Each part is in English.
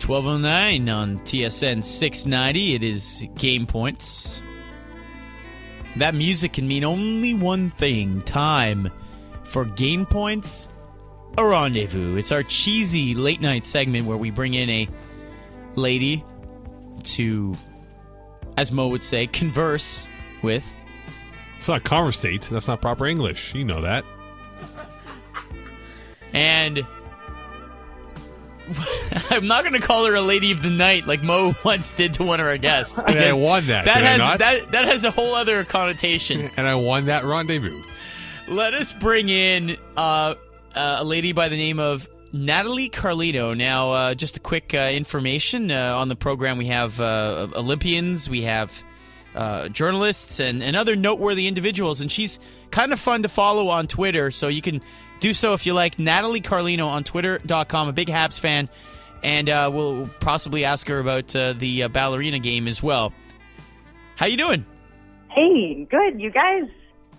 12:09 on TSN 690. It is Game Points. That music can mean only one thing. Time for Game Points, a rendezvous. It's our cheesy late night segment where we bring in a lady to, as Mo would say, converse with. It's not conversate. That's not proper English. You know that. And I'm not going to call her a lady of the night like Mo once did to one of our guests. And I won that. That has a whole other connotation. And I won that rendezvous. Let us bring in a lady by the name of Natalie Carlino. Now, just a quick information. On the program, we have Olympians, we have journalists, and other noteworthy individuals. And she's kind of fun to follow on Twitter, so you can do so if you like. Natalie Carlino on Twitter.com, a big Habs fan. And we'll possibly ask her about the ballerina game as well. How you doing? Hey, good. You guys?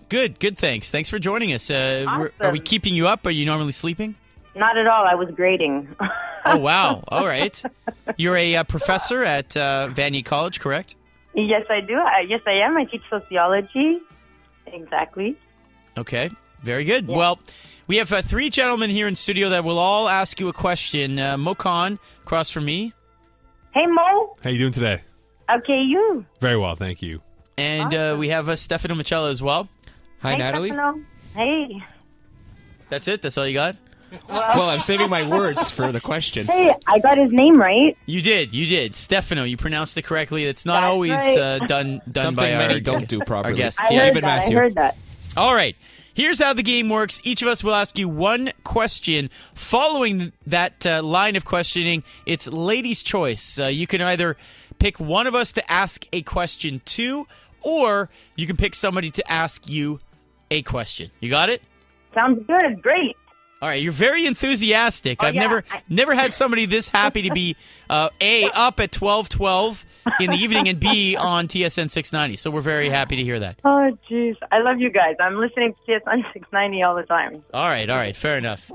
Good, thanks. Thanks for joining us. Awesome. Are we keeping you up? Are you normally sleeping? Not at all. I was grading. Oh, wow. All right. You're a professor at Vanier College, correct? Yes, I do. Yes, I am. I teach sociology. Exactly. Okay. Very good. Yeah. Well, we have three gentlemen here in studio that will all ask you a question. Mo Khan, across from me. Hey, Mo. How you doing today? Okay, you. Very well, thank you. And Awesome. we have Stefano Michello as well. Hi, Hey, Natalie. Stefano. Hey. That's it? That's all you got? Well, I'm saving my words for the question. Hey, I got his name right. You did. Stefano, you pronounced it correctly. It's not That's always right. done Something by many our don't do properly. our guests. I Yeah, heard even that. Matthew. I heard that. All right. Here's how the game works. Each of us will ask you one question. Following that line of questioning, it's ladies' choice. You can either pick one of us to ask a question to, or you can pick somebody to ask you a question. You got it? Sounds good. Great. All right. You're very enthusiastic. Oh, I've yeah. never had somebody this happy to be A, up at 12:12 in the evening, and B, on TSN 690. So we're very happy to hear that. Oh, jeez. I love you guys. I'm listening to TSN 690 all the time. All right, fair enough.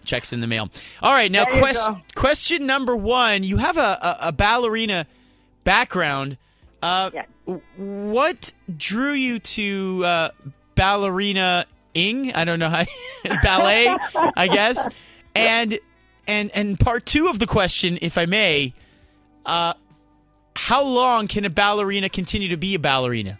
Checks in the mail. All right, now There you go. question number one. You have a ballerina background. Yeah. What drew you to ballerina-ing? I don't know how ballet, I guess. And part two of the question, if I may, how long can a ballerina continue to be a ballerina?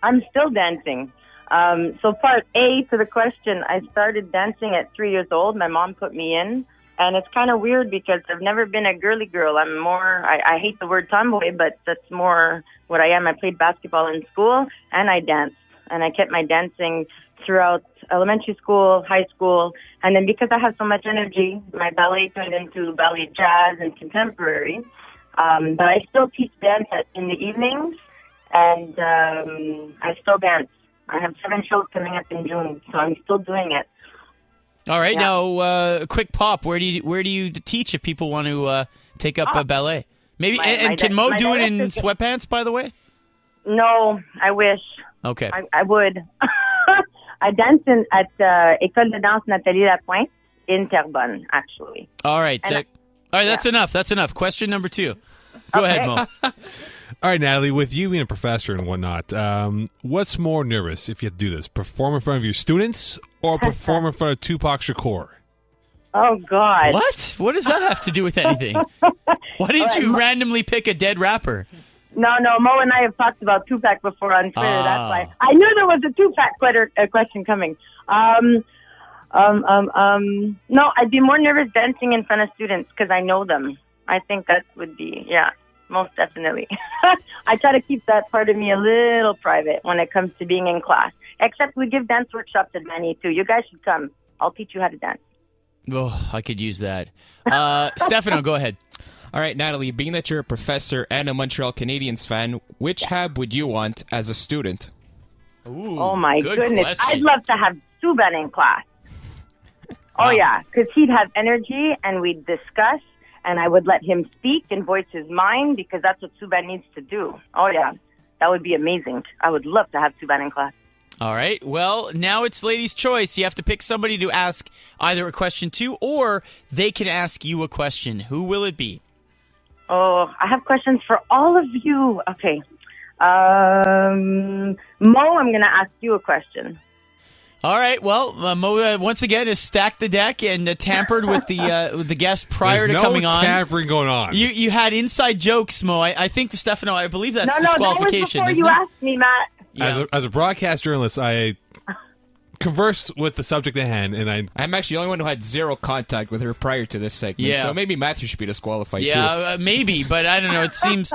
I'm still dancing. So part A to the question, I started dancing at 3 years old. My mom put me in. And it's kind of weird because I've never been a girly girl. I'm more, I hate the word tomboy, but that's more what I am. I played basketball in school and I danced. And I kept my dancing throughout elementary school, high school. And then because I have so much energy, my ballet turned into ballet jazz and contemporary. But I still teach dance in the evenings, and I still dance. I have 7 shows coming up in June, so I'm still doing it. All right, Yeah. now quick pop. Where do you teach if people want to take up a ballet? Maybe My can Mo do it in director- sweatpants? By the way. No, I wish. Okay. I would. I dance at École de Danse Natalie Carlino in Terrebonne, actually. All right. And All right. That's enough. That's enough. Question number 2. Go ahead, Mo. All right, Natalie, with you being a professor and whatnot, what's more nervous if you have to do this? Perform in front of your students or perform in front of Tupac Shakur? Oh, God. What? What does that have to do with anything? Why did you randomly pick a dead rapper? No, Mo and I have talked about Tupac before on Twitter. Ah. That's why I knew there was a Tupac question coming. No, I'd be more nervous dancing in front of students because I know them. I think that would be, yeah, most definitely. I try to keep that part of me a little private when it comes to being in class. Except we give dance workshops at Vanier too. You guys should come. I'll teach you how to dance. Oh, I could use that. Stefano, go ahead. All right, Natalie, being that you're a professor and a Montreal Canadiens fan, which Hab would you want as a student? Ooh, Oh, my good goodness. question. I'd love to have Subban in class. Oh, yeah, because he'd have energy and we'd discuss and I would let him speak and voice his mind because that's what Subban needs to do. Oh, yeah, that would be amazing. I would love to have Subban in class. All right. Well, now it's ladies' choice. You have to pick somebody to ask either a question to, or they can ask you a question. Who will it be? Oh, I have questions for all of you. Okay. Mo, I'm going to ask you a question. All right. Well, Mo once again has stacked the deck and tampered with the guest prior to coming on. No tampering going on. You had inside jokes, Mo. I think, Stefano, I believe that's disqualification. No, that was before you asked me, Matt. Yeah. As a broadcast journalist, I conversed with the subject at hand, and I'm actually the only one who had zero contact with her prior to this segment. Yeah. So maybe Matthew should be disqualified too. Yeah, maybe, but I don't know. It seems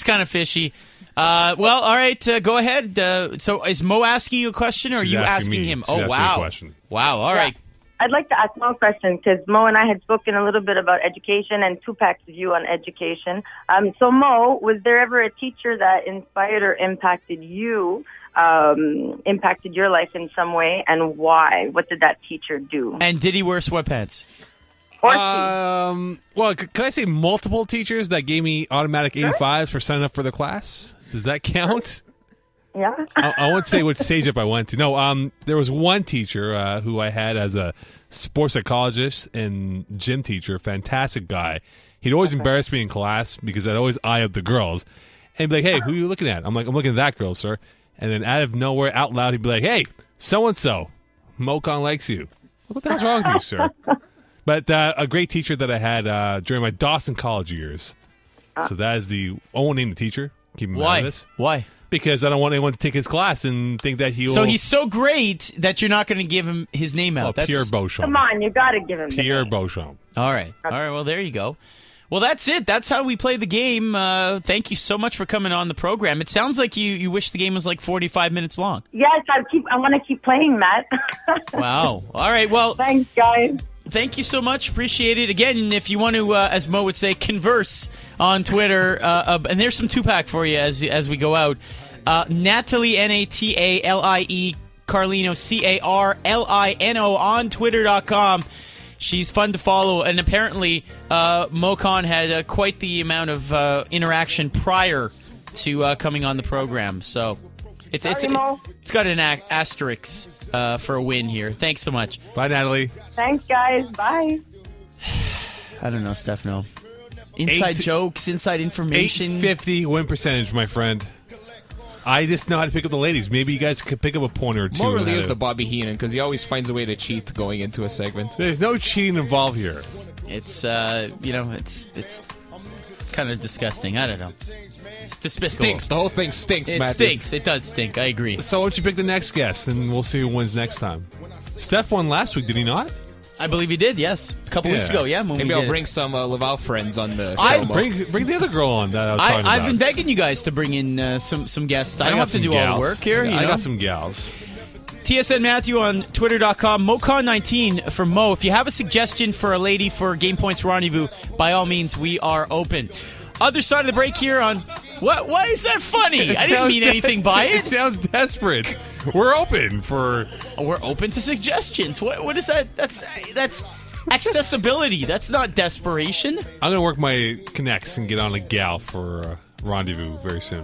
kind of fishy. Well, all right, go ahead. So is Mo asking you a question, or are She's you asking asking me. him? She's Oh, asking me a wow. question. Wow, all right. I'd like to ask Mo a question because Mo and I had spoken a little bit about education and Tupac's view on education. So Mo, was there ever a teacher that inspired or impacted you, impacted your life in some way, and why? What did that teacher do? And did he wear sweatpants? Well, can I say multiple teachers that gave me automatic 85s for signing up for the class? Does that count? Yeah. I won't say what stage up I went to. No, there was one teacher who I had as a sports psychologist and gym teacher, fantastic guy. He'd always embarrass me in class because I'd always eye up the girls. And be like, hey, who are you looking at? I'm like, I'm looking at that girl, sir. And then out of nowhere, out loud, he'd be like, hey, so-and-so, Mocon likes you. What the hell's wrong with you, sir? But a great teacher that I had during my Dawson College years. So that is I won't name the teacher. Keep him out of this. Why? Because I don't want anyone to take his class and think that he'll... So he's so great that you're not going to give him his name out. Oh, Pierre Beauchamp. Come on, you got to give him the Pierre name. Beauchamp. All right. Well, there you go. Well, that's it. That's how we play the game. Thank you so much for coming on the program. It sounds like you wish the game was like 45 minutes long. Yes, I want to keep playing, Matt. Wow. All right. Well, Thanks, guys. thank you so much. Appreciate it. Again, if you want to, as Mo would say, converse on Twitter, and there's some two-pack for you as we go out. Natalie, Natalie, Carlino, Carlino on Twitter.com. She's fun to follow, and apparently Mocon had quite the amount of interaction prior to coming on the program. So it's got an asterisk for a win here. Thanks so much. Bye, Natalie. Thanks, guys. Bye. I don't know, Stefano. Inside jokes, inside information. 850 win percentage, my friend. I just know how to pick up the ladies. Maybe you guys could pick up a point or two. Mo really is the Bobby Heenan because he always finds a way to cheat going into a segment. There's no cheating involved here. It's it's kind of disgusting. I don't know. It's despicable. Stinks. The whole thing stinks, It Matthew. stinks. It does stink. I agree. So why don't you pick the next guest, and we'll see who wins next time. Steph won last week, did he not? I believe he did. Yes, a couple weeks ago. Yeah, when Maybe we I'll did bring it. some Laval friends on the show. Mo. Bring the other girl on that I was talking about. I've been begging you guys to bring in some guests. I don't got have to some do gals. all the work here. Yeah, You I know? got some gals. TSN Matthew on Twitter.com. MoCon19 for Mo. If you have a suggestion for a lady for GamePoints Rendezvous, by all means, we are open. Other side of the break here on... What? Why is that funny? I didn't mean anything by it. It sounds desperate. We're open for... We're open to suggestions. What is that? That's accessibility. That's not desperation. I'm going to work my connects and get on a gal for rendezvous very soon.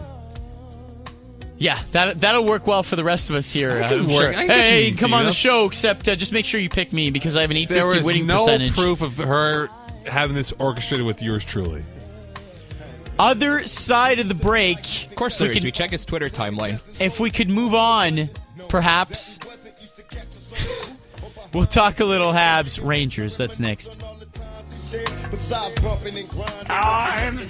Yeah, that'll work well for the rest of us here. I can I'm work. sure. I can get Hey, some come on the females. show, except just make sure you pick me because I have an There 850 was winning no percentage. proof of her having this orchestrated with yours truly. Other side of the break. Of course there is. We check his Twitter timeline. If we could move on, perhaps. We'll talk a little Habs Rangers. That's next. Besides bumping and grinding.